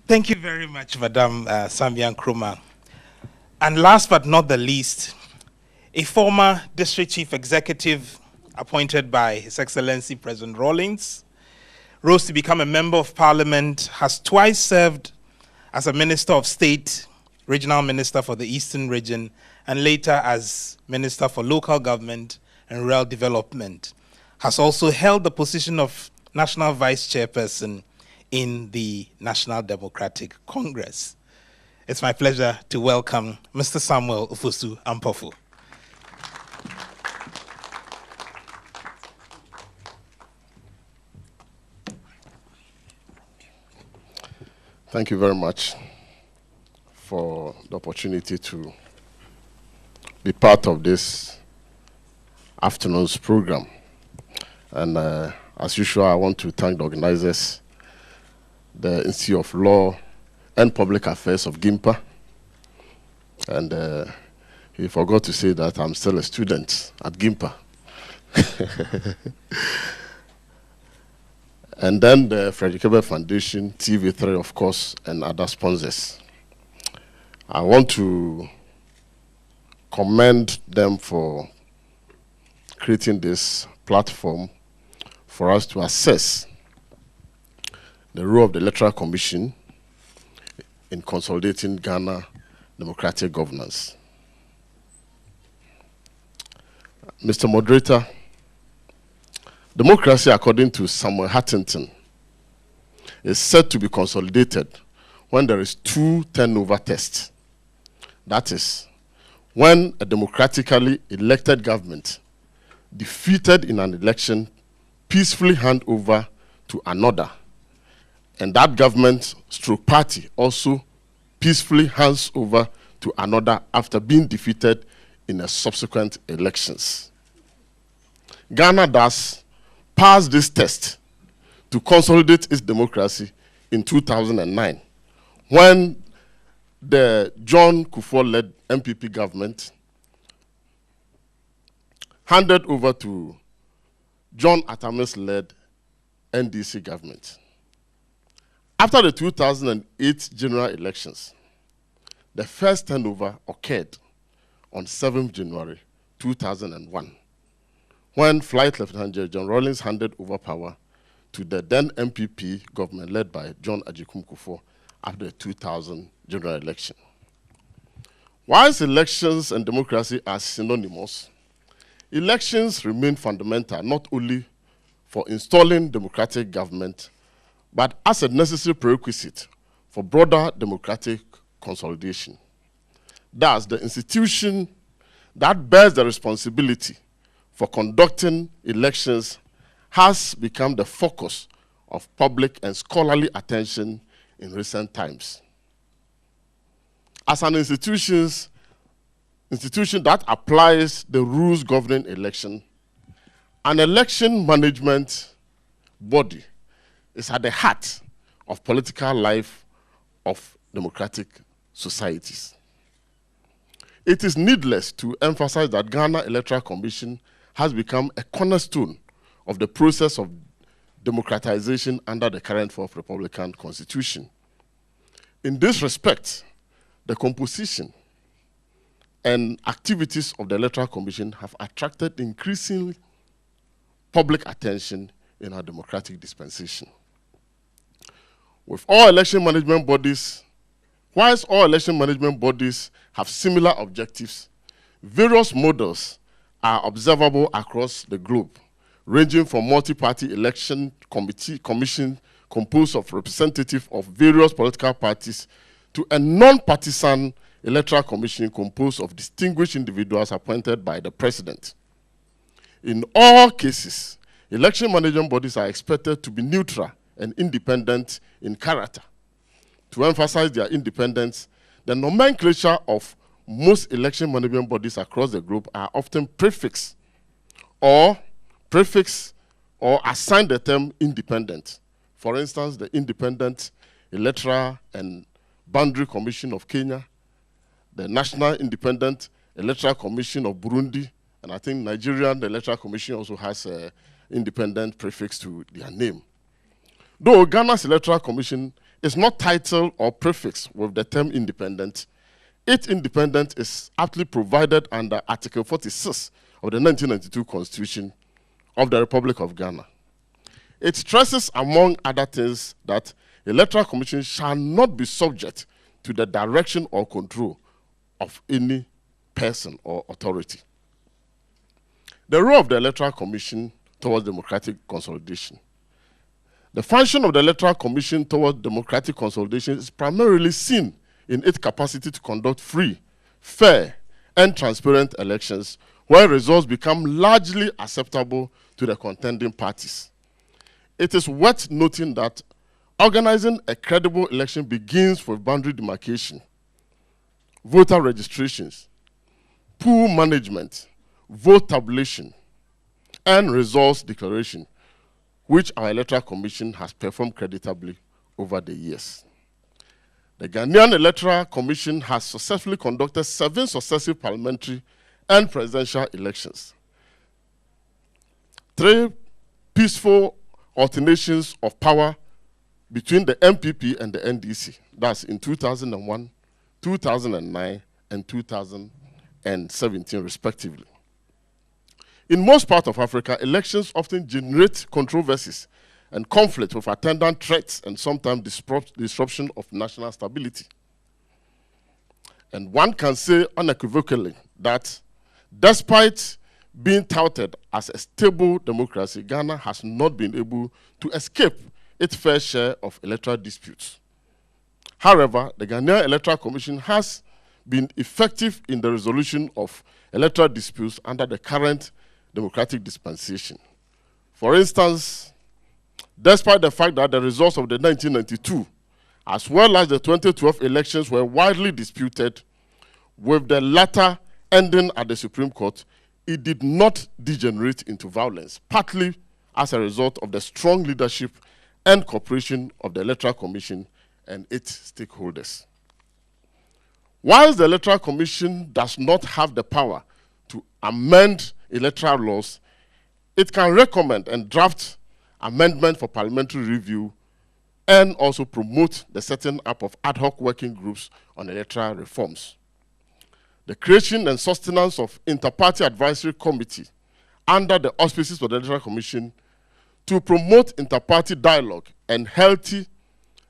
Thank you very much, Madam Sambian Nkrumah. And last but not the least, a former district chief executive appointed by His Excellency President Rawlings, rose to become a member of parliament, has twice served as a minister of state, regional minister for the Eastern region, and later as minister for local government and rural development. Has also held the position of national vice chairperson in the National Democratic Congress. It's my pleasure to welcome Mr. Samuel Ofosu-Ampofo. Thank you very much for the opportunity to be part of this afternoon's program. And as usual, I want to thank the organizers, the Institute of Law and Public Affairs of GIMPA. And he forgot to say that I'm still a student at GIMPA. And then the Frederick Ebert Foundation, TV3, of course, and other sponsors. I want to commend them for creating this platform for us to assess the role of the Electoral Commission in consolidating Ghana democratic governance. Mr. Moderator, democracy, according to Samuel Huntington, is said to be consolidated when there is two turnover tests. That is, when a democratically elected government defeated in an election peacefully hand over to another, and that government stroke party also peacefully hands over to another after being defeated in a subsequent elections. Ghana thus passed this test to consolidate its democracy in 2009, when the John Kufuor-led MPP government handed over to John Atamis-led NDC government. After the 2008 general elections, the first handover occurred on 7th January 2001, when Flight Lieutenant General John Rawlings handed over power to the then MPP government led by John Agyekum Kufuor after the 2000 general election. Whilst elections and democracy are synonymous, elections remain fundamental not only for installing democratic government, but as a necessary prerequisite for broader democratic consolidation. Thus, the institution that bears the responsibility for conducting elections has become the focus of public and scholarly attention in recent times. As an institution that applies the rules governing election, an election management body is at the heart of political life of democratic societies. It is needless to emphasize that Ghana Electoral Commission has become a cornerstone of the process of democratization under the current Fourth Republican Constitution. In this respect, the composition and activities of the Electoral Commission have attracted increasing public attention in our democratic dispensation. With all election management bodies, whilst all election management bodies have similar objectives, various models are observable across the globe, ranging from multi-party election commission composed of representatives of various political parties to a non-partisan electoral commission composed of distinguished individuals appointed by the president. In all cases, election management bodies are expected to be neutral and independent in character. To emphasize their independence, the nomenclature of most election management bodies across the globe are often prefix or assign the term independent. For instance, the Independent Electoral and Boundary Commission of Kenya, the National Independent Electoral Commission of Burundi, and I think Nigerian Electoral Commission also has an independent prefix to their name. Though Ghana's Electoral Commission is not titled or prefixed with the term independent. Its independence is aptly provided under Article 46 of the 1992 Constitution of the Republic of Ghana. It stresses, among other things, that the Electoral Commission shall not be subject to the direction or control of any person or authority. The role of the Electoral Commission towards democratic consolidation. The function of the Electoral Commission towards democratic consolidation is primarily seen in its capacity to conduct free, fair, and transparent elections where results become largely acceptable to the contending parties. It is worth noting that organizing a credible election begins with boundary demarcation, voter registrations, pool management, vote tabulation, and results declaration, which our Electoral Commission has performed creditably over the years. The Ghanaian Electoral Commission has successfully conducted 7 successive parliamentary and presidential elections, 3 peaceful alternations of power between the MPP and the NDC. That's in 2001, 2009, and 2017, respectively. In most parts of Africa, elections often generate controversies and conflict with attendant threats and sometimes disruption of national stability. And one can say unequivocally that despite being touted as a stable democracy, Ghana has not been able to escape its fair share of electoral disputes. However, the Ghanaian Electoral Commission has been effective in the resolution of electoral disputes under the current democratic dispensation. For instance, despite the fact that the results of the 1992 as well as the 2012 elections were widely disputed, with the latter ending at the Supreme Court, it did not degenerate into violence, partly as a result of the strong leadership and cooperation of the Electoral Commission and its stakeholders. Whilst the Electoral Commission does not have the power to amend electoral laws, it can recommend and draft amendments for parliamentary review and also promote the setting up of ad hoc working groups on electoral reforms. The creation and sustenance of Inter-Party Advisory Committee under the auspices of the Electoral Commission to promote inter-party dialogue and healthy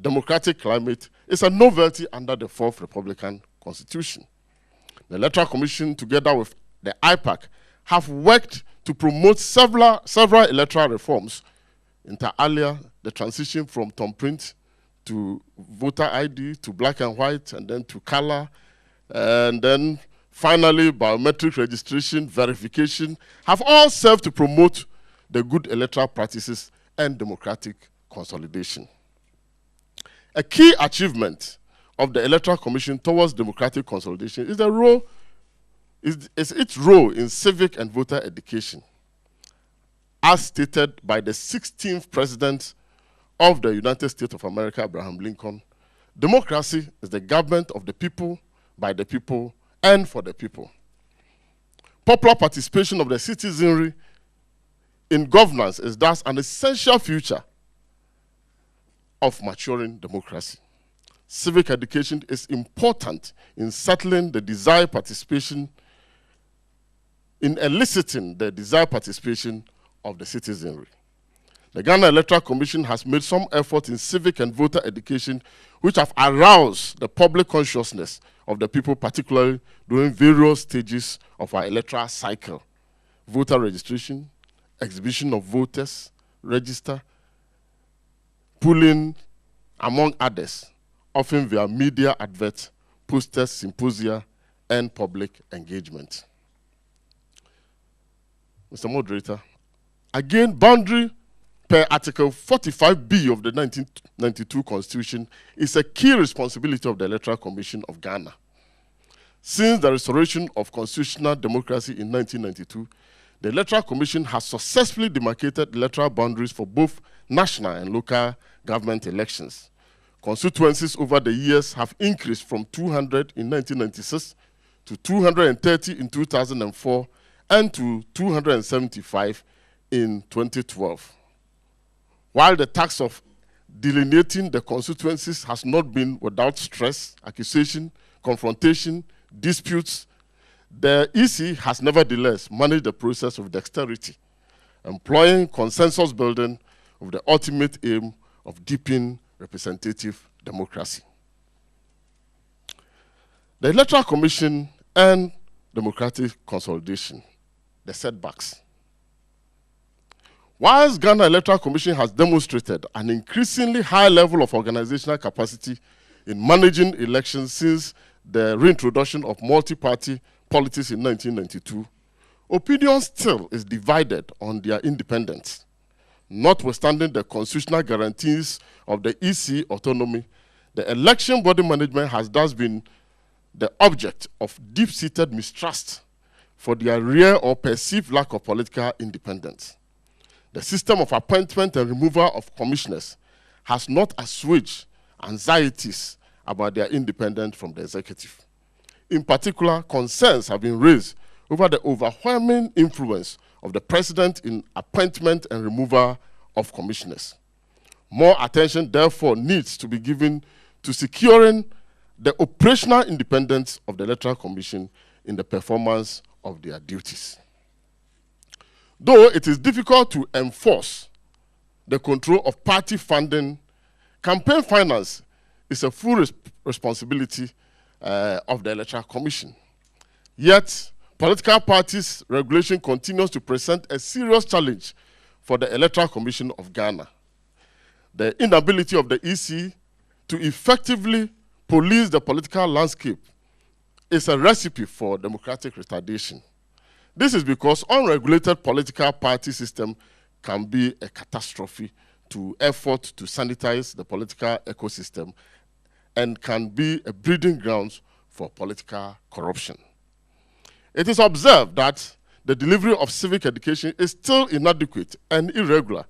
democratic climate is a novelty under the 4th Republican Constitution. The Electoral Commission, together with the IPAC, have worked to promote several electoral reforms, inter alia, the transition from thumbprint to voter ID to black and white, and then to color, and then finally biometric registration, verification, have all served to promote the good electoral practices and democratic consolidation. A key achievement of the Electoral Commission towards democratic consolidation is its role in civic and voter education. As stated by the 16th President of the United States of America, Abraham Lincoln, democracy is the government of the people, by the people, and for the people. Popular participation of the citizenry in governance is thus an essential feature of maturing democracy. Civic education is important in settling the desired participation, in eliciting the desired participation of the citizenry. The Ghana Electoral Commission has made some effort in civic and voter education which have aroused the public consciousness of the people, particularly during various stages of our electoral cycle: voter registration, exhibition of voters, register, polling, among others, often via media adverts, posters, symposia, and public engagement. Mr. Moderator, again, boundary per Article 45B of the 1992 Constitution is a key responsibility of the Electoral Commission of Ghana. Since the restoration of constitutional democracy in 1992, the Electoral Commission has successfully demarcated electoral boundaries for both national and local government elections. Constituencies over the years have increased from 200 in 1996 to 230 in 2004 and to 275 in 2012. While the task of delineating the constituencies has not been without stress, accusation, confrontation, disputes. The EC has nevertheless managed the process with dexterity, employing consensus building with the ultimate aim of deepening representative democracy. The Electoral Commission and democratic consolidation, the setbacks. Whilst Ghana Electoral Commission has demonstrated an increasingly high level of organizational capacity in managing elections since the reintroduction of multi-party politics in 1992, opinion still is divided on their independence. Notwithstanding the constitutional guarantees of the EC autonomy, the election body management has thus been the object of deep-seated mistrust for their real or perceived lack of political independence. The system of appointment and removal of commissioners has not assuaged anxieties about their independence from the executive. In particular, concerns have been raised over the overwhelming influence of the president in appointment and removal of commissioners. More attention, therefore, needs to be given to securing the operational independence of the Electoral Commission in the performance of their duties. Though it is difficult to enforce the control of party funding, campaign finance is a full responsibility of the Electoral Commission. Yet, political parties' regulation continues to present a serious challenge for the Electoral Commission of Ghana. The inability of the EC to effectively police the political landscape is a recipe for democratic retardation. This is because unregulated political party system can be a catastrophe to effort to sanitize the political ecosystem and can be a breeding ground for political corruption. It is observed that the delivery of civic education is still inadequate and irregular,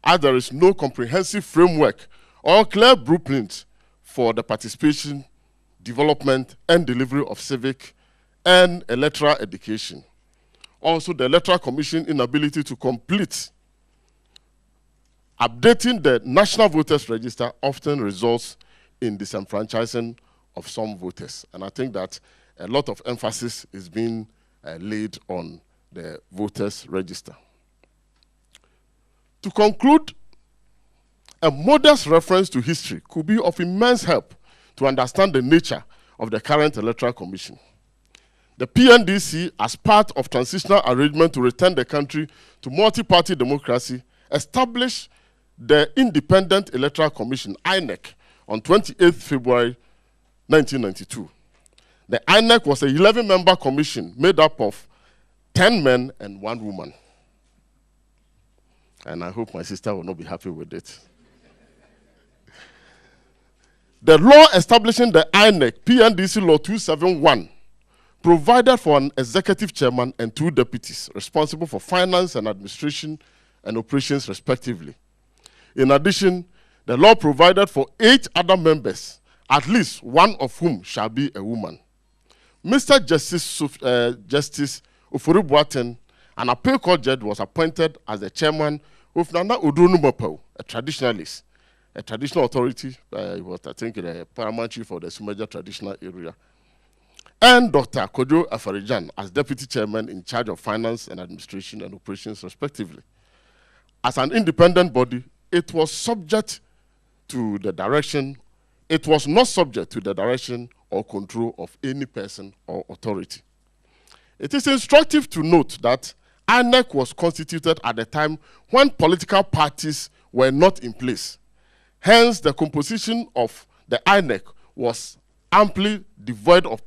as there is no comprehensive framework or clear blueprint for the participation, development, and delivery of civic and electoral education. Also, the Electoral Commission inability to complete updating the National Voters Register often results in disenfranchising of some voters. And I think that a lot of emphasis is being laid on the Voters Register. To conclude, a modest reference to history could be of immense help to understand the nature of the current Electoral Commission. The PNDC, as part of transitional arrangement to return the country to multi-party democracy, established the Independent Electoral Commission, INEC, on 28 February 1992. The INEC was a 11-member commission made up of 10 men and 1 woman. And I hope my sister will not be happy with it. The law establishing the INEC, PNDC Law 271, provided for an executive chairman and 2 deputies responsible for finance and administration and operations respectively. In addition, the law provided for 8 other members, at least 1 of whom shall be a woman. Mr. Justice Ofosu-Ampofo, an appeal court judge, was appointed as the chairman of Nana Odronumapau, a traditionalist, a traditional authority. He was, I think, the paramount chief of the Sumeja traditional area. And Dr. Kojo Afarijan as deputy chairman in charge of finance and administration and operations respectively. As an independent body, it was subject to the direction, it was not subject to the direction or control of any person or authority. It is instructive to note that INEC was constituted at the time when political parties were not in place. Hence, the composition of the INEC was amply devoid of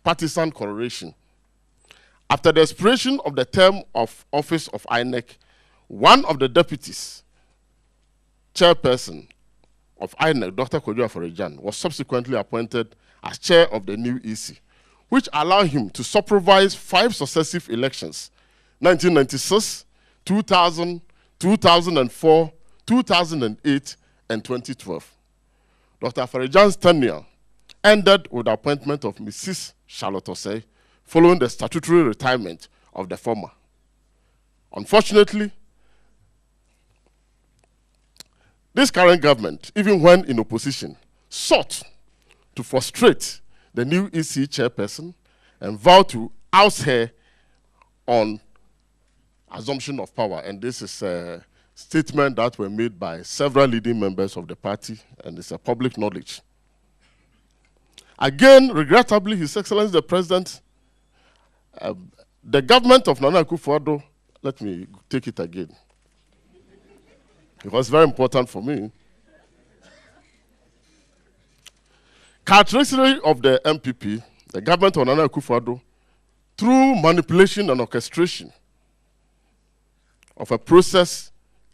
partisan coloration. After the expiration of the term of office of INEC, one of the deputies, chairperson of INEC, Dr. Kojo Afarijan, was subsequently appointed as chair of the new EC, which allowed him to supervise 5 successive elections: 1996, 2000, 2004, 2008, and 2012. Dr. Afarijan's tenure ended with the appointment of Mrs. Charlotte Osei, following the statutory retirement of the former. Unfortunately, This current government, even when in opposition, sought to frustrate the new EC chairperson and vowed to oust her on assumption of power. And this is a statement that were made by several leading members of the party, and it's a public knowledge. Again, regrettably, His Excellency the President, the government of Nana Akufo-Addo, let me take it again. It was very important for me. Characteristic of the MPP, the government of Nana Akufo-Addo, through manipulation and orchestration of a process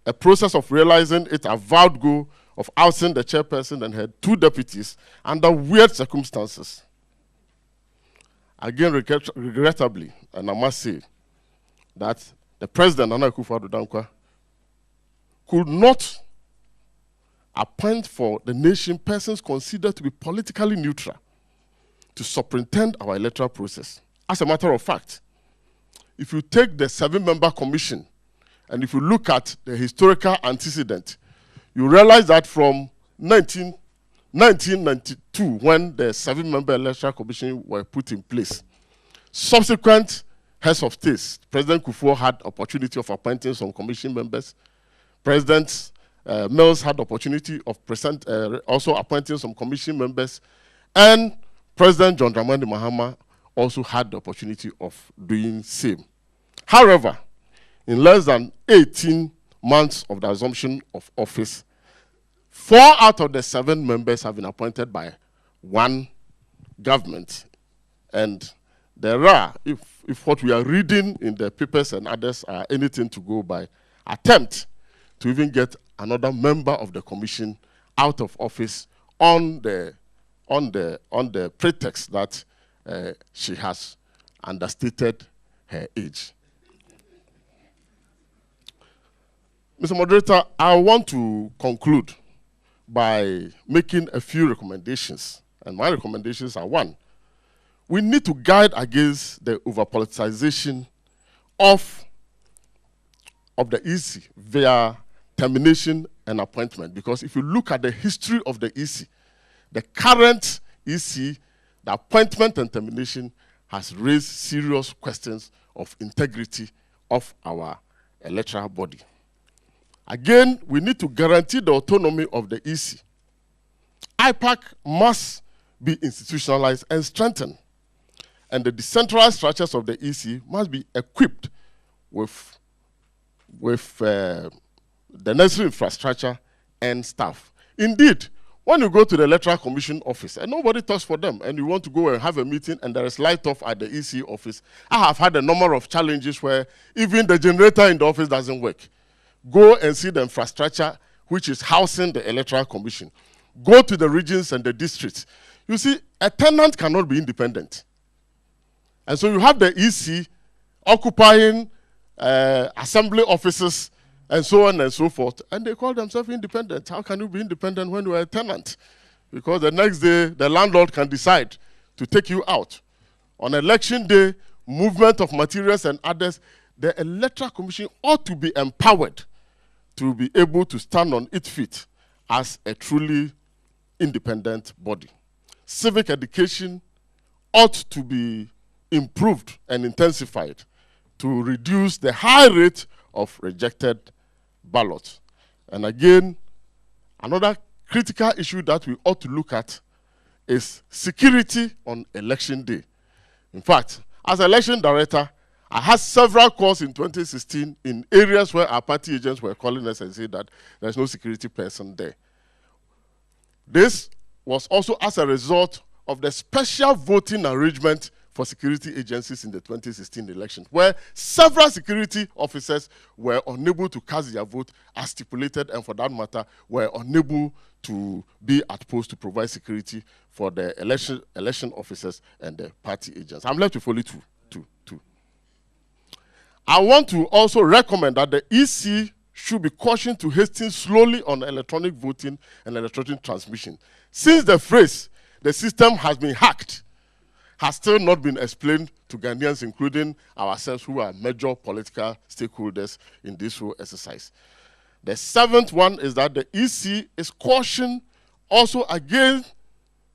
of realizing its avowed goal of ousting the chairperson and her two deputies under weird circumstances. Again, regrettably, and I must say that the President, Nana Akufo-Addo Dankwa, could not appoint for the nation persons considered to be politically neutral to superintend our electoral process. As a matter of fact, if you take the 7-member commission and if you look at the historical antecedent, you realize that from 1992, when the 7-member electoral commission were put in place, subsequent heads of states, President Kufuor had opportunity of appointing some commission members. President Mills had opportunity of also appointing some commission members, and President John Dramani Mahama also had the opportunity of doing same. However, in less than 18 months of the assumption of office, 4 out of the 7 members have been appointed by one government, and there are, if what we are reading in the papers and others are anything to go by, attempt to even get another member of the commission out of office on the pretext that she has understated her age. Mr. Moderator, I want to conclude by making a few recommendations. And my recommendations are: 1, we need to guard against the over-politicization of the EC via termination and appointment. Because if you look at the history of the EC, the current EC, the appointment and termination has raised serious questions of integrity of our electoral body. Again, we need to guarantee the autonomy of the EC. IPAC must be institutionalized and strengthened, and the decentralized structures of the EC must be equipped with the necessary infrastructure and staff. Indeed, when you go to the Electoral Commission office and nobody talks for them, and you want to go and have a meeting and there is light off at the EC office, I have had a number of challenges where even the generator in the office doesn't work. Go and see the infrastructure which is housing the Electoral Commission. Go to the regions and the districts. You see, a tenant cannot be independent. And so you have the EC occupying assembly offices and so on and so forth, and they call themselves independent. How can you be independent when you are a tenant? Because the next day, the landlord can decide to take you out. On election day, movement of materials and others, the Electoral Commission ought to be empowered to be able to stand on its feet as a truly independent body. Civic education ought to be improved and intensified to reduce the high rate of rejected ballots. And again, another critical issue that we ought to look at is security on election day. In fact, as election director, I had several calls in 2016 in areas where our party agents were calling us and saying that there's no security person there. This was also as a result of the special voting arrangement for security agencies in the 2016 election, where several security officers were unable to cast their vote as stipulated, and for that matter, were unable to be at post to provide security for the election officers and the party agents. I'm left with only two. I want to also recommend that the EC should be cautioned to hasten slowly on electronic voting and electronic transmission. Since the phrase, the system has been hacked, has still not been explained to Ghanaians, including ourselves, who are major political stakeholders in this whole exercise. The seventh one is that the EC is cautioned also again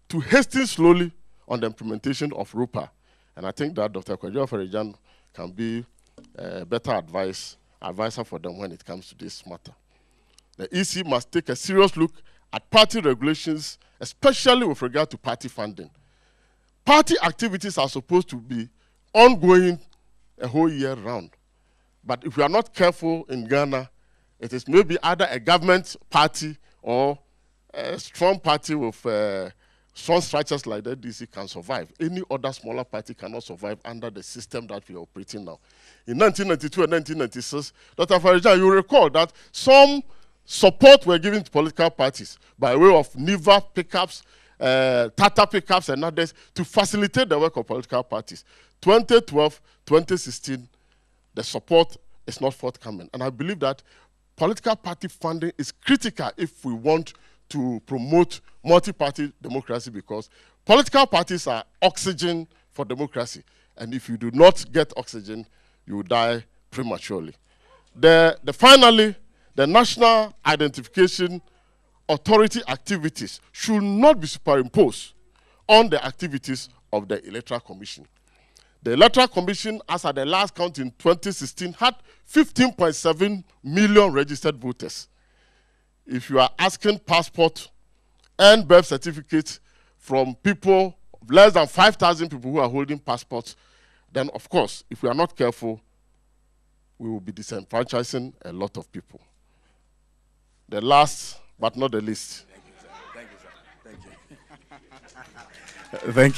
to hasten slowly on the implementation of RUPA. And I think that Dr. Kwadwo Afari-Gyan can be a better advisor for them when it comes to this matter. The EC must take a serious look at party regulations, especially with regard to party funding. Party activities are supposed to be ongoing a whole year round. But if we are not careful in Ghana, it is maybe either a government party or a strong party with strong structures like the NDC can survive. Any other smaller party cannot survive under the system that we are operating now. In 1992 and 1996, Dr. Afari-Gyan, you recall that some support were given to political parties by way of NIVA pickups, Tata pickups and others to facilitate the work of political parties. 2012, 2016, the support is not forthcoming. And I believe that political party funding is critical if we want to promote multi-party democracy, because political parties are oxygen for democracy. And if you do not get oxygen, you will die prematurely. Finally, the National Identification Authority activities should not be superimposed on the activities of the Electoral Commission. The Electoral Commission, as at the last count in 2016, had 15.7 million registered voters. If you are asking passport and birth certificates from people, less than 5,000 people who are holding passports, then of course, if we are not careful, we will be disenfranchising a lot of people. The last but not the least. Thank you, sir. Thank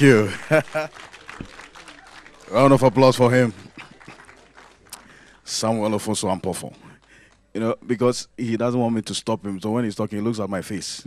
you, sir. Thank you. Round of applause for him. Samuel Ofosu-Ampofo. You know, because he doesn't want me to stop him, so when he's talking, he looks at my face.